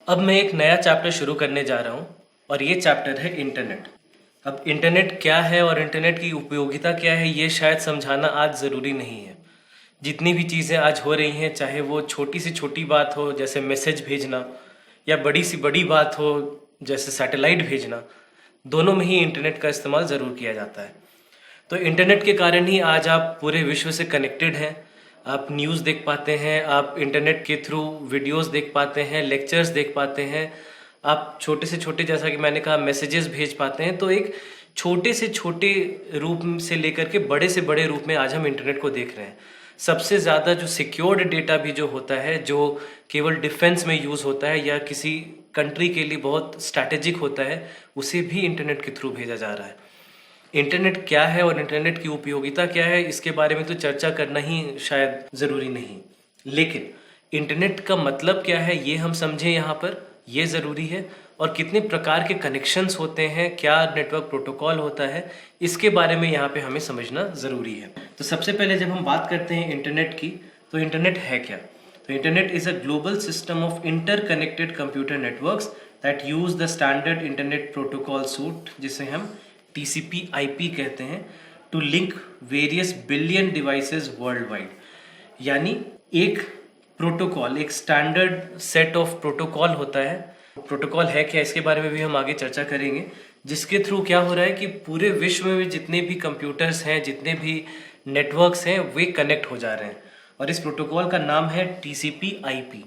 अब मैं एक नया चैप्टर शुरू करने जा रहा हूँ और ये चैप्टर है इंटरनेट। अब इंटरनेट क्या है और इंटरनेट की उपयोगिता क्या है ये शायद समझाना आज ज़रूरी नहीं है। जितनी भी चीज़ें आज हो रही हैं, चाहे वो छोटी से छोटी बात हो जैसे मैसेज भेजना या बड़ी सी बड़ी बात हो जैसे सैटेलाइट भेजना, दोनों में ही इंटरनेट का इस्तेमाल ज़रूर किया जाता है। तो इंटरनेट के कारण ही आज आप पूरे विश्व से कनेक्टेड हैं। आप न्यूज़ देख पाते हैं, आप इंटरनेट के थ्रू वीडियोस देख पाते हैं, लेक्चर्स देख पाते हैं, आप छोटे से छोटे, जैसा कि मैंने कहा, मैसेजेस भेज पाते हैं। तो एक छोटे से छोटे रूप से लेकर के बड़े से बड़े रूप में आज हम इंटरनेट को देख रहे हैं। सबसे ज़्यादा जो सिक्योर्ड डेटा भी जो होता है, जो केवल डिफेंस में यूज़ होता है या किसी कंट्री के लिए बहुत स्ट्रैटेजिक होता है, उसे भी इंटरनेट के थ्रू भेजा जा रहा है। इंटरनेट क्या है और इंटरनेट की उपयोगिता क्या है, इसके बारे में तो चर्चा करना ही शायद ज़रूरी नहीं, लेकिन इंटरनेट का मतलब क्या है ये हम समझें यहाँ पर, ये ज़रूरी है। और कितने प्रकार के कनेक्शंस होते हैं, क्या नेटवर्क प्रोटोकॉल होता है, इसके बारे में यहाँ पे हमें समझना ज़रूरी है। तो सबसे पहले जब हम बात करते हैं इंटरनेट की, तो इंटरनेट है क्या? तो internet is a global system of interconnected computer networks that use the standard internet protocol suite, जिसे हम TCP/IP कहते हैं, to link various billion devices world wide. यानी एक प्रोटोकॉल, एक स्टैंडर्ड सेट ऑफ प्रोटोकॉल होता है। प्रोटोकॉल है क्या, इसके बारे में भी हम आगे चर्चा करेंगे, जिसके थ्रू क्या हो रहा है कि पूरे विश्व में जितने भी कंप्यूटर्स हैं, जितने भी नेटवर्क्स हैं, वे कनेक्ट हो जा रहे हैं। और इस प्रोटोकॉल का नाम है TCP/IP।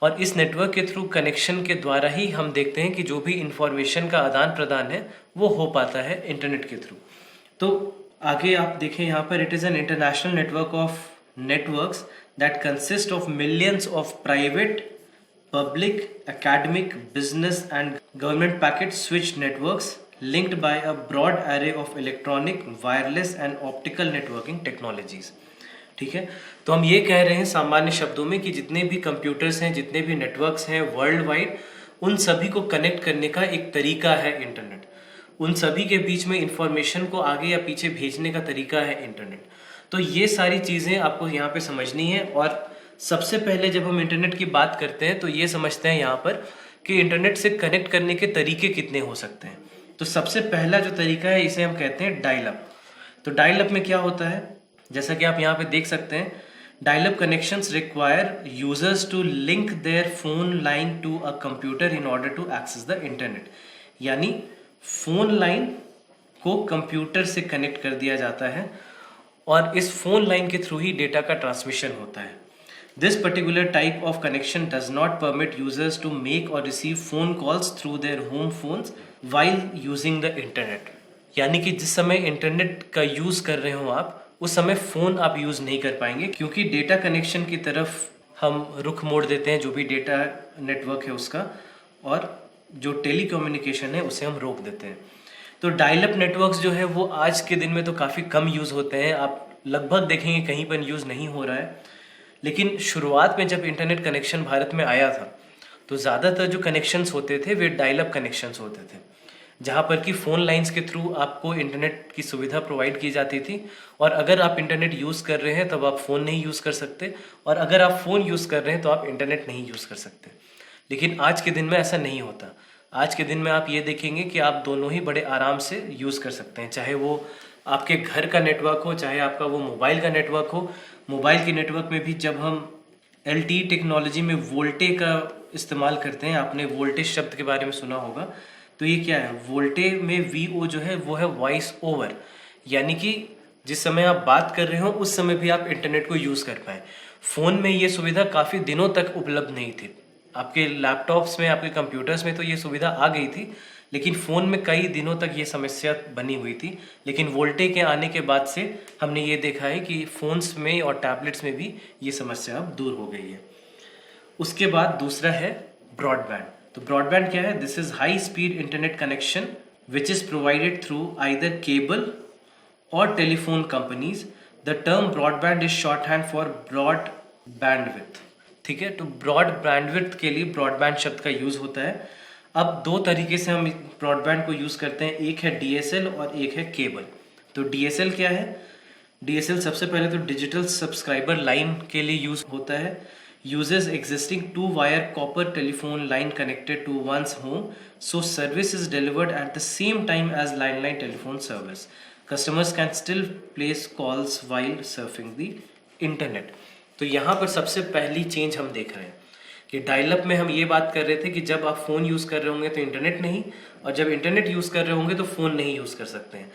और इस नेटवर्क के थ्रू कनेक्शन के द्वारा ही हम देखते हैं कि जो भी इंफॉर्मेशन का आदान प्रदान है वो हो पाता है इंटरनेट के थ्रू। तो आगे आप देखें यहाँ पर, it is an international network of networks that consist of millions of private, public, academic, business and government packet switched networks linked by a broad array of electronic, wireless and optical networking technologies। ठीक है, तो हम ये कह रहे हैं सामान्य शब्दों में कि जितने भी कंप्यूटर्स हैं, जितने भी नेटवर्क्स हैं वर्ल्ड वाइड, उन सभी को कनेक्ट करने का एक तरीका है इंटरनेट। उन सभी के बीच में इंफॉर्मेशन को आगे या पीछे भेजने का तरीका है इंटरनेट। तो ये सारी चीज़ें आपको यहाँ पे समझनी है। और सबसे पहले जब हम इंटरनेट की बात करते हैं तो ये समझते हैं यहाँ पर कि इंटरनेट से कनेक्ट करने के तरीके कितने हो सकते हैं। तो सबसे पहला जो तरीका है, इसे हम कहते हैं डायल अप। तो डायल अप में क्या होता है, जैसा कि आप यहाँ पे देख सकते हैं, dial up connections require users to link their phone line to a computer in order to access the internet. यानी फोन लाइन को कंप्यूटर से कनेक्ट कर दिया जाता है और इस फोन लाइन के थ्रू ही डेटा का ट्रांसमिशन होता है। This particular type of connection does not permit users to make or receive phone calls through their home phones while using the internet। यानी कि जिस समय इंटरनेट का यूज़ कर रहे हो आप, उस समय फ़ोन आप यूज़ नहीं कर पाएंगे, क्योंकि डेटा कनेक्शन की तरफ हम रुख मोड़ देते हैं, जो भी डेटा नेटवर्क है उसका, और जो टेलीकम्युनिकेशन है उसे हम रोक देते हैं। तो डायल अप नेटवर्क्स जो है वो आज के दिन में तो काफ़ी कम यूज़ होते हैं, आप लगभग देखेंगे कहीं पर यूज़ नहीं हो रहा है। लेकिन शुरुआत में जब इंटरनेट कनेक्शन भारत में आया था तो ज़्यादातर जो कनेक्शंस होते थे वे डायल अप कनेक्शंस होते थे, जहाँ पर कि फ़ोन लाइंस के थ्रू आपको इंटरनेट की सुविधा प्रोवाइड की जाती थी। और अगर आप इंटरनेट यूज़ कर रहे हैं तब आप फ़ोन नहीं यूज़ कर सकते, और अगर आप फ़ोन यूज़ कर रहे हैं तो आप इंटरनेट नहीं यूज़ कर सकते। लेकिन आज के दिन में ऐसा नहीं होता। आज के दिन में आप ये देखेंगे कि आप दोनों ही बड़े आराम से यूज़ कर सकते हैं, चाहे वो आपके घर का नेटवर्क हो, चाहे आपका वो मोबाइल का नेटवर्क हो। मोबाइल के नेटवर्क में भी जब हम LTE टेक्नोलॉजी में वोल्टे का इस्तेमाल करते हैं, आपने वोल्टेज शब्द के बारे में सुना होगा, तो ये क्या है, वोल्टे में VO जो है वो है वॉइस ओवर। यानी कि जिस समय आप बात कर रहे हो उस समय भी आप इंटरनेट को यूज़ कर पाएँ। फ़ोन में ये सुविधा काफ़ी दिनों तक उपलब्ध नहीं थी। आपके लैपटॉप्स में, आपके कंप्यूटर्स में तो ये सुविधा आ गई थी, लेकिन फ़ोन में कई दिनों तक ये समस्या बनी हुई थी। लेकिन वोल्टे के आने के बाद से हमने ये देखा है कि फ़ोन्स में और टैबलेट्स में भी ये समस्या अब दूर हो गई है। उसके बाद दूसरा है ब्रॉडबैंड। तो ब्रॉडबैंड क्या है? This is high speed internet connection which is provided through either cable और telephone companies. The term broadband is shorthand for broad bandwidth. ठीक है, तो ब्रॉड बैंडविड्थ के लिए ब्रॉडबैंड शब्द का यूज़ होता है। अब दो तरीके से हम ब्रॉडबैंड को यूज़ करते हैं, एक है DSL और एक है केबल। तो DSL क्या है? DSL सबसे पहले तो डिजिटल सब्सक्राइबर लाइन के लिए यूज़ होता है। uses existing two-wire copper telephone line connected to one's home, so service is delivered at the same time as landline telephone service. Customers can still place calls while surfing the internet. तो यहाँ पर सबसे पहली change हम देख रहे हैं कि डायल अप में हम ये बात कर रहे थे कि जब आप फ़ोन यूज़ कर रहे होंगे तो इंटरनेट नहीं, और जब इंटरनेट यूज़ कर रहे होंगे तो फ़ोन नहीं यूज़ कर सकते हैं।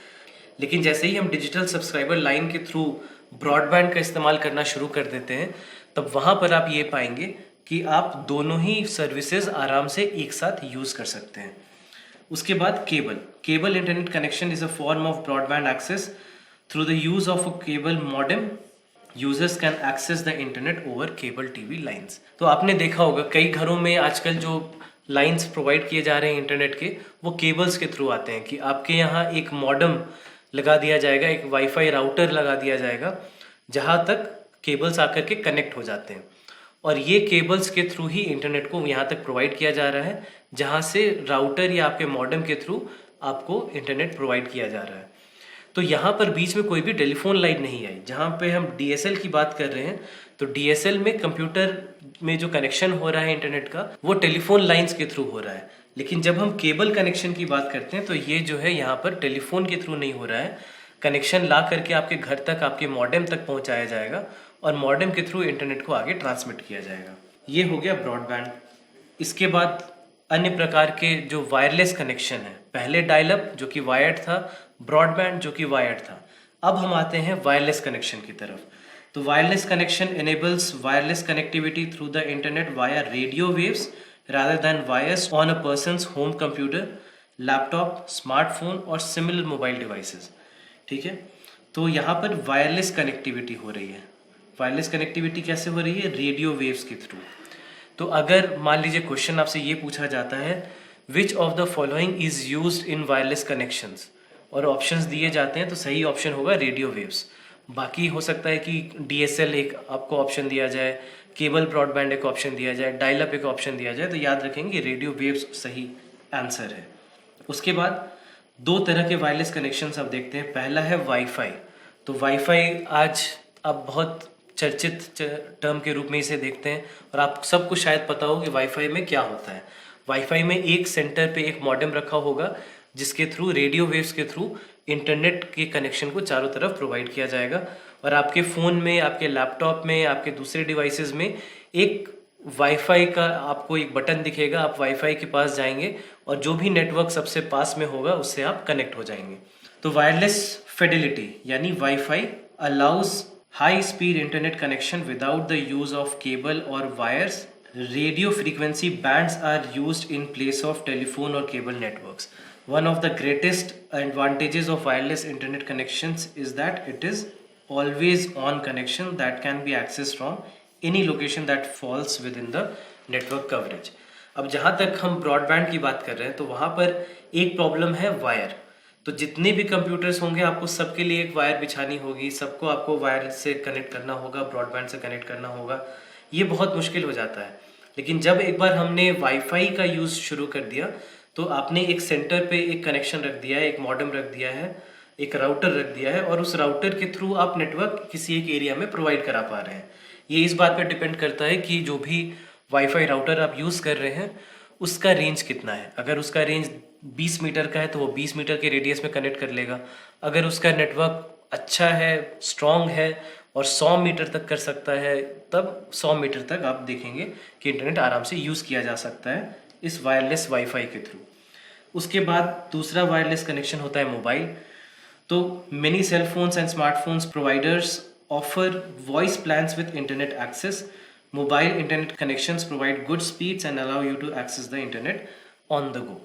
लेकिन जैसे ही हम डिजिटल सब्सक्राइबर लाइन के थ्रू ब्रॉडबैंड का इस्तेमाल करना शुरू कर देते हैं, तब वहाँ पर आप ये पाएंगे कि आप दोनों ही सर्विसेज आराम से एक साथ यूज़ कर सकते हैं। उसके बाद cable internet connection is a form of broadband access through the use of a cable modem. Users can access the internet over cable TV lines. तो आपने देखा होगा कई घरों में आजकल जो लाइंस प्रोवाइड किए जा रहे हैं इंटरनेट के, वो केबल्स के थ्रू आते हैं कि आपके यहाँ एक मॉडेम लगा दिया जाएगा, एक वाईफाई राउटर लगा दिया जाएगा, जहाँ तक केबल्स आकर के कनेक्ट हो जाते हैं, और ये केबल्स के थ्रू ही इंटरनेट को यहाँ तक प्रोवाइड किया जा रहा है, जहाँ से राउटर या आपके मॉडेम के थ्रू आपको इंटरनेट प्रोवाइड किया जा रहा है। तो यहाँ पर बीच में कोई भी टेलीफोन लाइन नहीं आई। जहाँ पे हम डीएसएल की बात कर रहे हैं, तो डीएसएल में कंप्यूटर में जो कनेक्शन हो रहा है इंटरनेट का, वो टेलीफोन लाइंस के थ्रू हो रहा है। लेकिन जब हम केबल कनेक्शन की बात करते हैं तो ये जो है यहाँ पर टेलीफोन के थ्रू नहीं हो रहा है। कनेक्शन ला करके आपके घर तक, आपके मॉडेम तक पहुँचाया जाएगा, और मॉडेम के थ्रू इंटरनेट को आगे ट्रांसमिट किया जाएगा। ये हो गया ब्रॉडबैंड। इसके बाद अन्य प्रकार के जो वायरलेस कनेक्शन है, पहले डायल अप जो कि वायर्ड था, ब्रॉडबैंड जो कि वायर्ड था। अब हम आते हैं वायरलेस कनेक्शन की तरफ। तो wireless connection enables wireless connectivity through the internet via radio waves rather than wires on a person's home computer, laptop, smartphone और सिमिलर मोबाइल डिवाइसेस। ठीक है, तो यहाँ पर वायरलेस कनेक्टिविटी हो रही है। वायरलेस कनेक्टिविटी कैसे हो रही है? रेडियो वेव्स के थ्रू। तो अगर मान लीजिए क्वेश्चन आपसे ये पूछा जाता है which of the following is used in wireless connections, और ऑप्शंस दिए जाते हैं, तो सही ऑप्शन होगा रेडियो वेव्स। बाकी हो सकता है कि डीएसएल एक आपको ऑप्शन दिया जाए, केबल ब्रॉडबैंड एक ऑप्शन दिया जाए, डायल अप एक ऑप्शन दिया जाए, तो याद रखेंगे रेडियो वेव्स सही आंसर है। उसके बाद दो तरह के वायरलेस कनेक्शंस अब देखते हैं। पहला है वाईफाई। तो वाईफाई आज अब बहुत चर्चित टर्म के रूप में इसे देखते हैं, और आप सबको शायद पता हो कि वाईफाई में क्या होता है। वाईफाई में एक सेंटर पे एक मॉडेम रखा होगा, जिसके थ्रू रेडियो वेव्स के थ्रू इंटरनेट के कनेक्शन को चारों तरफ प्रोवाइड किया जाएगा, और आपके फ़ोन में, आपके लैपटॉप में, आपके दूसरे डिवाइसेस में एक वाईफाई का आपको एक बटन दिखेगा। आप वाईफाई के पास जाएंगे और जो भी नेटवर्क सबसे पास में होगा उससे आप कनेक्ट हो जाएंगे। तो वायरलेस फिडेलिटी यानी WiFi allows high speed internet connection without the use of cable और wires. Radio frequency bands are used in place of telephone और cable networks. One of the greatest advantages of wireless internet connections is that it is always on connection that can be accessed from any location that falls within the network coverage. अब जहाँ तक हम broadband की बात कर रहे हैं, तो वहाँ पर एक प्रॉब्लम है वायर। तो जितने भी कंप्यूटर्स होंगे आपको सबके लिए एक वायर बिछानी होगी, सबको आपको वायर से कनेक्ट करना होगा, ब्रॉडबैंड से कनेक्ट करना होगा। ये बहुत मुश्किल हो जाता है। लेकिन जब एक बार हमने वाईफाई का यूज़ शुरू कर दिया, तो आपने एक सेंटर पे एक कनेक्शन रख दिया है, एक मॉडेम रख दिया है, एक राउटर रख दिया है, और उस राउटर के थ्रू आप नेटवर्क किसी एक एरिया में प्रोवाइड करा पा रहे हैं। ये इस बात पे डिपेंड करता है कि जो भी वाईफाई राउटर आप यूज़ कर रहे हैं उसका रेंज कितना है। अगर उसका रेंज 20 मीटर का है तो वो 20 मीटर के रेडियस में कनेक्ट कर लेगा। अगर उसका नेटवर्क अच्छा है, स्ट्रॉन्ग है और 100 मीटर तक कर सकता है, तब 100 मीटर तक आप देखेंगे कि इंटरनेट आराम से यूज़ किया जा सकता है इस वायरलेस वाईफाई के थ्रू। उसके बाद दूसरा वायरलेस कनेक्शन होता है मोबाइल। तो many cell phones and smartphones providers offer voice plans with internet access. Mobile internet connections provide good speeds and allow you to access the internet on the go.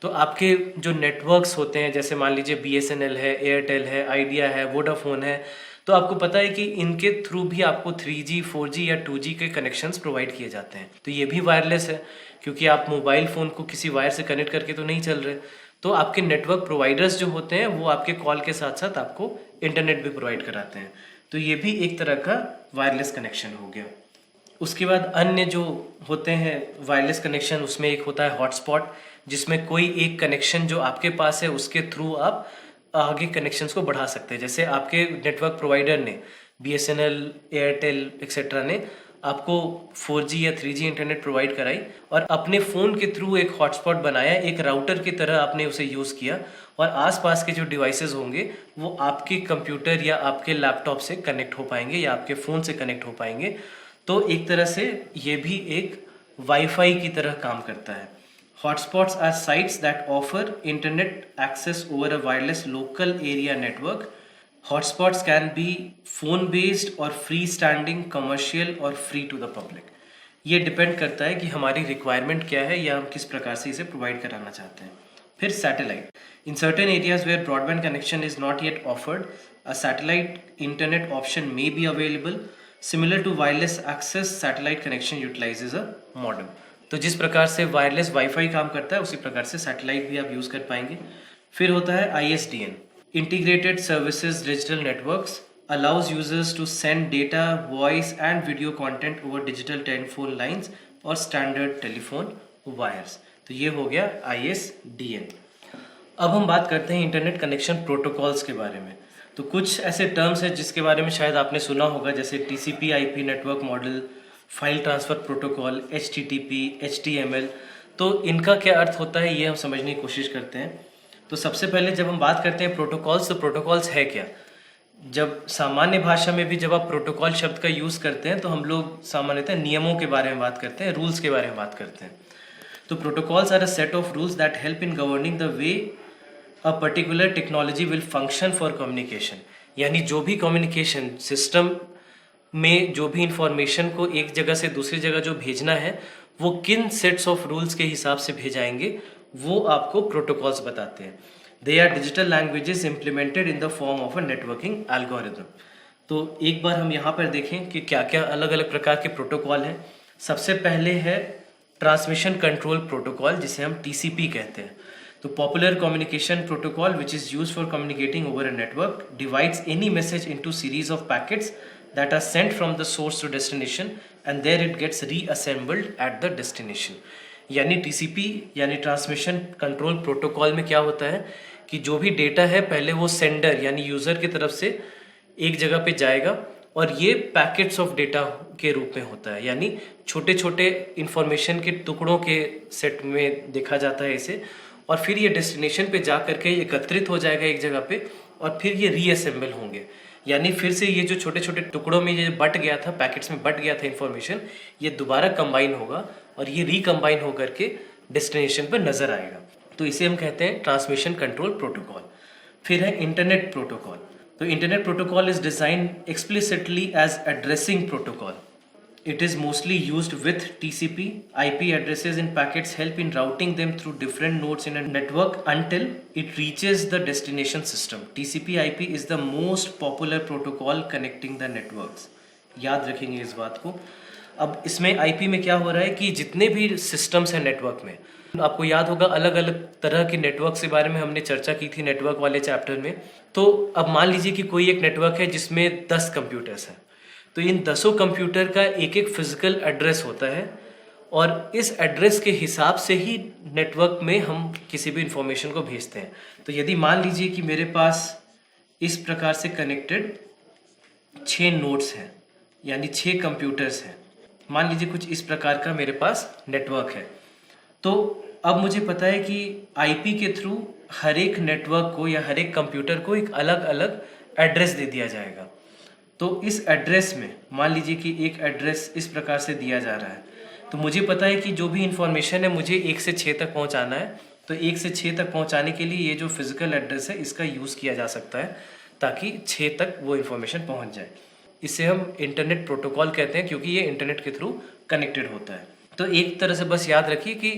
तो आपके जो networks होते हैं, जैसे मान लीजिए BSNL है, एयरटेल है, आइडिया है, वोडाफोन है, तो आपको पता है कि इनके थ्रू भी आपको 3G, 4G या 2G के कनेक्शंस प्रोवाइड किए जाते हैं। तो ये भी वायरलेस है, क्योंकि आप मोबाइल फ़ोन को किसी वायर से कनेक्ट करके तो नहीं चल रहे। तो आपके नेटवर्क प्रोवाइडर्स जो होते हैं वो आपके कॉल के साथ साथ आपको इंटरनेट भी प्रोवाइड कराते हैं। तो ये भी एक तरह का वायरलेस कनेक्शन हो गया। उसके बाद अन्य जो होते हैं वायरलेस कनेक्शन, उसमें एक होता है हॉटस्पॉट, जिसमें कोई एक कनेक्शन जो आपके पास है उसके थ्रू आप आगे कनेक्शंस को बढ़ा सकते हैं। जैसे आपके नेटवर्क प्रोवाइडर ने, BSNL, एयरटेल एक्सेट्रा ने आपको 4G या 3G इंटरनेट प्रोवाइड कराई और अपने फ़ोन के थ्रू एक हॉटस्पॉट बनाया, एक राउटर की तरह आपने उसे यूज़ किया और आसपास के जो डिवाइसेस होंगे वो आपके कंप्यूटर या आपके लैपटॉप से कनेक्ट हो पाएंगे या आपके फ़ोन से कनेक्ट हो पाएंगे। तो एक तरह से ये भी एक वाईफाई की तरह काम करता है। Hotspots are sites that offer internet access over a wireless local area network. Hotspots can be phone based or freestanding, commercial और free to the public. ये डिपेंड करता है कि हमारी रिक्वायरमेंट क्या है या हम किस प्रकार से इसे प्रोवाइड कराना चाहते हैं। फिर satellite, in certain areas where broadband connection is not yet offered, a satellite internet option may be available. Similar to wireless access, satellite connection utilises a modem. तो जिस प्रकार से वायरलेस वाईफाई काम करता है उसी प्रकार से सैटेलाइट भी आप यूज़ कर पाएंगे। फिर होता है ISDN, integrated services digital networks, allows users to send data, voice and video content over digital telephone lines और स्टैंडर्ड टेलीफोन वायर्स। तो ये हो गया ISDN। अब हम बात करते हैं इंटरनेट कनेक्शन प्रोटोकॉल्स के बारे में। तो कुछ ऐसे टर्म्स हैं जिसके बारे में शायद आपने सुना होगा, जैसे TCP/IP network model, file transfer protocol, HTTP, HTML। तो इनका क्या अर्थ होता है ये हम समझने की कोशिश करते हैं। तो सबसे पहले जब हम बात करते हैं प्रोटोकॉल्स, तो प्रोटोकॉल्स है क्या? जब सामान्य भाषा में भी जब आप प्रोटोकॉल शब्द का यूज़ करते हैं तो हम लोग सामान्यतः नियमों के बारे में बात करते हैं, रूल्स के बारे में बात करते हैं। तो protocols are a set of rules that help in governing the way a particular technology will function for communication. यानी जो भी कम्युनिकेशन सिस्टम में जो भी इंफॉर्मेशन को एक जगह से दूसरी जगह जो भेजना है वो किन सेट्स ऑफ रूल्स के हिसाब से भेजाएंगे वो आपको प्रोटोकॉल्स बताते हैं। They are digital languages implemented in the form of a networking algorithm. तो एक बार हम यहाँ पर देखें कि क्या क्या अलग अलग प्रकार के प्रोटोकॉल हैं। सबसे पहले है ट्रांसमिशन कंट्रोल प्रोटोकॉल, जिसे हम TCP कहते हैं। तो popular communication protocol which is use for communicating over a network divides any message into series of packets that are sent from the source to destination and there it gets reassembled at the destination। यानी TCP यानी transmission control protocol में क्या होता है कि जो भी data है पहले वो सेंडर यानी यूज़र की तरफ से एक जगह पे जाएगा और ये पैकेट्स ऑफ डेटा के रूप में होता है, यानी छोटे छोटे इंफॉर्मेशन के टुकड़ों के सेट में देखा जाता है इसे, और फिर ये डेस्टिनेशन पे जा करके एकत्रित हो जाएगा एक जगह पे और फिर ये रीअसेंबल होंगे। यानी फिर से ये जो छोटे छोटे टुकड़ों में ये बट गया था, पैकेट्स में बट गया था इन्फॉर्मेशन, ये दोबारा कंबाइन होगा और ये रिकम्बाइन होकर के डेस्टिनेशन पर नजर आएगा। तो इसे हम कहते हैं ट्रांसमिशन कंट्रोल प्रोटोकॉल। फिर है इंटरनेट प्रोटोकॉल। तो internet protocol is design explicitly as addressing protocol. It is mostly used with TCP. IP addresses in packets help in routing them through different nodes in a network until it reaches the destination system. TCP/IP is the most popular protocol connecting the networks. याद रखेंगे इस बात को। अब इसमें IP में क्या हो रहा है कि जितने भी सिस्टम्स हैं नेटवर्क में, आपको याद होगा अलग अलग तरह के नेटवर्क के बारे में हमने चर्चा की थी नेटवर्क वाले चैप्टर में। तो अब मान लीजिए कि कोई एक नेटवर्क है जिसमें 10 कंप्यूटर्स हैं। तो इन 10 कंप्यूटर का एक एक फिजिकल एड्रेस होता है और इस एड्रेस के हिसाब से ही नेटवर्क में हम किसी भी इंफॉर्मेशन को भेजते हैं। तो यदि मान लीजिए कि मेरे पास इस प्रकार से कनेक्टेड 6 नोड्स हैं, यानी 6 कंप्यूटर्स हैं, मान लीजिए कुछ इस प्रकार का मेरे पास नेटवर्क है। तो अब मुझे पता है कि IP के थ्रू हर एक नेटवर्क को या हर एक कंप्यूटर को एक अलग अलग एड्रेस दे दिया जाएगा। तो इस एड्रेस में मान लीजिए कि एक एड्रेस इस प्रकार से दिया जा रहा है, तो मुझे पता है कि जो भी इंफॉर्मेशन है मुझे 1 से 6 तक पहुंचाना है। तो 1 से 6 तक पहुंचाने के लिए ये जो फिजिकल एड्रेस है इसका यूज़ किया जा सकता है ताकि 6 तक वो इन्फॉर्मेशन पहुंच जाए। इसे हम इंटरनेट प्रोटोकॉल कहते हैं क्योंकि ये इंटरनेट के थ्रू कनेक्टेड होता है। तो एक तरह से बस याद रखिए कि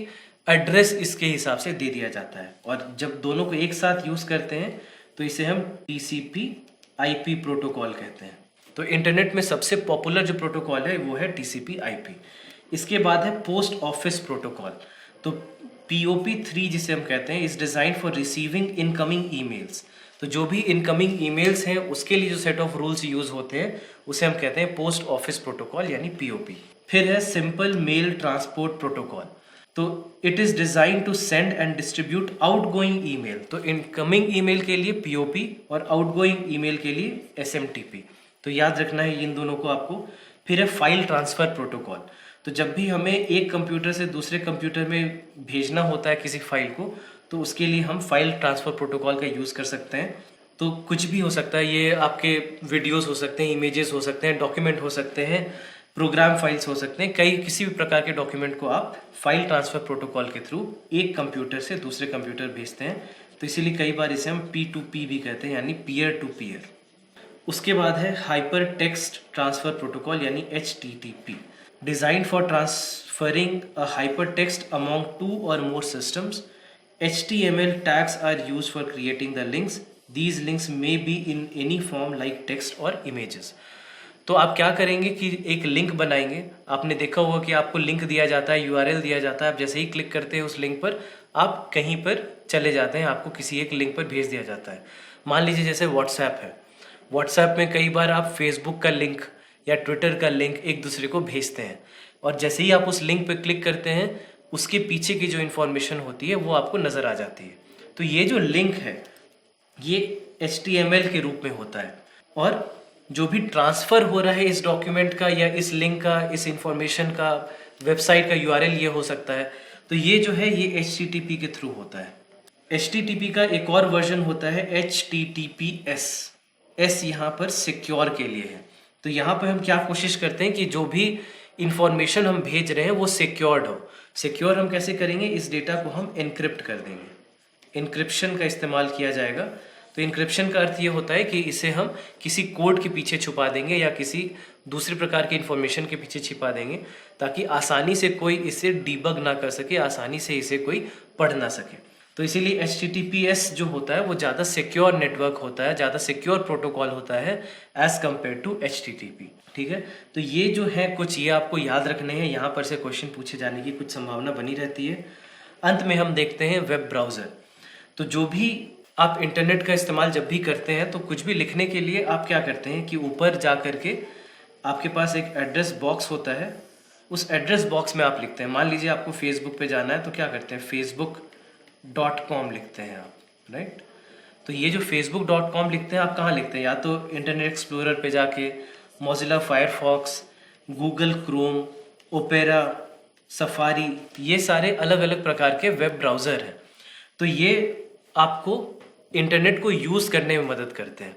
एड्रेस इसके हिसाब से दे दिया जाता है और जब दोनों को एक साथ यूज़ करते हैं तो इसे हम TCP/IP प्रोटोकॉल कहते हैं। तो इंटरनेट में सबसे पॉपुलर जो प्रोटोकॉल है वो है TCP/IP। इसके बाद है पोस्ट ऑफिस प्रोटोकॉल। तो POP3 जिसे हम कहते हैं is design for receiving incoming emails. तो जो भी इनकमिंग ईमेल्स हैं उसके लिए जो सेट ऑफ रूल्स यूज़ होते हैं उसे हम कहते हैं पोस्ट ऑफिस प्रोटोकॉल यानी POP। फिर है सिंपल मेल ट्रांसपोर्ट प्रोटोकॉल। तो it is design to send and distribute outgoing email. तो इनकमिंग ईमेल के लिए POP और आउटगोइंग ईमेल के लिए SMTP। तो याद रखना है इन दोनों को आपको फिर है फाइल ट्रांसफ़र प्रोटोकॉल। तो जब भी हमें एक कंप्यूटर से दूसरे कंप्यूटर में भेजना होता है किसी फाइल को, तो उसके लिए हम फाइल ट्रांसफ़र प्रोटोकॉल का यूज़ कर सकते हैं। तो कुछ भी हो सकता है, ये आपके वीडियोस हो सकते हैं, इमेजेस हो सकते हैं, डॉक्यूमेंट हो सकते हैं, प्रोग्राम फाइल्स हो सकते हैं, कई किसी भी प्रकार के डॉक्यूमेंट को आप फाइल ट्रांसफ़र प्रोटोकॉल के थ्रू एक कंप्यूटर से दूसरे कंप्यूटर भेजते हैं। तो इसीलिए कई बार इसे हम P2P भी कहते हैं, यानी पीयर टू पीयर। उसके बाद है हाइपर टेक्स्ट ट्रांसफ़र प्रोटोकॉल यानी HTTP, design for transferring a hyper text among 2 और मोर systems. HTML tags are used for creating the links. These links may be in any form like text or images. तो आप क्या करेंगे कि एक link बनाएंगे। आपने देखा होगा कि आपको लिंक दिया जाता है, URL दिया जाता है, आप जैसे ही क्लिक करते हैं उस लिंक पर आप कहीं पर चले जाते हैं, आपको किसी एक लिंक पर भेज दिया जाता है। मान लीजिए जैसे व्हाट्सएप है, व्हाट्सएप में कई बार आप फेसबुक का लिंक या ट्विटर का लिंक एक दूसरे को भेजते हैं, और जैसे ही आप उस लिंक पर क्लिक करते हैं उसके पीछे की जो इन्फॉर्मेशन होती है वो आपको नज़र आ जाती है। तो ये जो लिंक है ये HTML के रूप में होता है, और जो भी ट्रांसफ़र हो रहा है इस डॉक्यूमेंट का या इस लिंक का, इस इंफॉर्मेशन का, वेबसाइट का URL ये हो सकता है, तो ये जो है ये HTTP के थ्रू होता है। HTTP का एक और वर्जन होता है HTTPS। S यहाँ पर सिक्योर के लिए है। तो यहाँ पर हम क्या कोशिश करते हैं कि जो भी इंफॉर्मेशन हम भेज रहे हैं वो सिक्योर्ड हो। सिक्योर हम कैसे करेंगे, इस डेटा को हम एनक्रिप्ट कर देंगे, एनक्रिप्शन का इस्तेमाल किया जाएगा। तो एनक्रिप्शन का अर्थ ये होता है कि इसे हम किसी कोड के पीछे छुपा देंगे या किसी दूसरे प्रकार के इंफॉर्मेशन के पीछे छिपा देंगे, ताकि आसानी से कोई इसे डीबग ना कर सके, आसानी से इसे कोई पढ़ ना सके। तो इसीलिए HTTPS जो होता है वो ज़्यादा सिक्योर नेटवर्क होता है, ज़्यादा सिक्योर प्रोटोकॉल होता है एज़ कम्पेयर टू HTTP। ठीक है, तो ये जो है कुछ ये आपको याद रखने हैं, यहाँ पर से क्वेश्चन पूछे जाने की कुछ संभावना बनी रहती है। अंत में हम देखते हैं वेब ब्राउज़र। तो जो भी आप इंटरनेट का इस्तेमाल जब भी करते हैं तो कुछ भी लिखने के लिए आप क्या करते हैं कि ऊपर जा कर के आपके पास एक एड्रेस बॉक्स होता है, उस एड्रेस बॉक्स में आप लिखते हैं। मान लीजिए आपको फेसबुक पे जाना है तो क्या करते हैं, facebook.com लिखते हैं आप, राइट। तो ये जो facebook.com लिखते हैं आप कहाँ लिखते हैं, या तो इंटरनेट एक्सप्लोरर पे जाके, Mozilla Firefox, Google Chrome, opera, safari, ये सारे अलग अलग प्रकार के वेब ब्राउज़र हैं। तो ये आपको इंटरनेट को यूज़ करने में मदद करते हैं।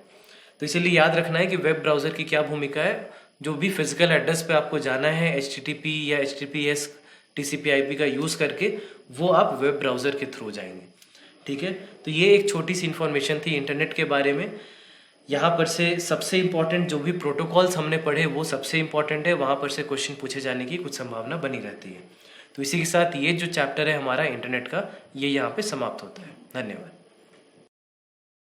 तो इसीलिए याद रखना है कि वेब ब्राउज़र की क्या भूमिका है। जो भी फिजिकल एड्रेस पे आपको जाना है HTTP या HTTPS TCP/IP का यूज़ करके, वो आप वेब ब्राउज़र के थ्रू जाएंगे। ठीक है, तो ये एक छोटी सी इन्फॉर्मेशन थी इंटरनेट के बारे में। यहाँ पर से सबसे इम्पॉर्टेंट जो भी प्रोटोकॉल्स हमने पढ़े वो सबसे इम्पॉर्टेंट है, वहाँ पर से क्वेश्चन पूछे जाने की कुछ संभावना बनी रहती है। तो इसी के साथ ये जो चैप्टर है हमारा इंटरनेट का, ये यहाँ पे समाप्त होता है। धन्यवाद।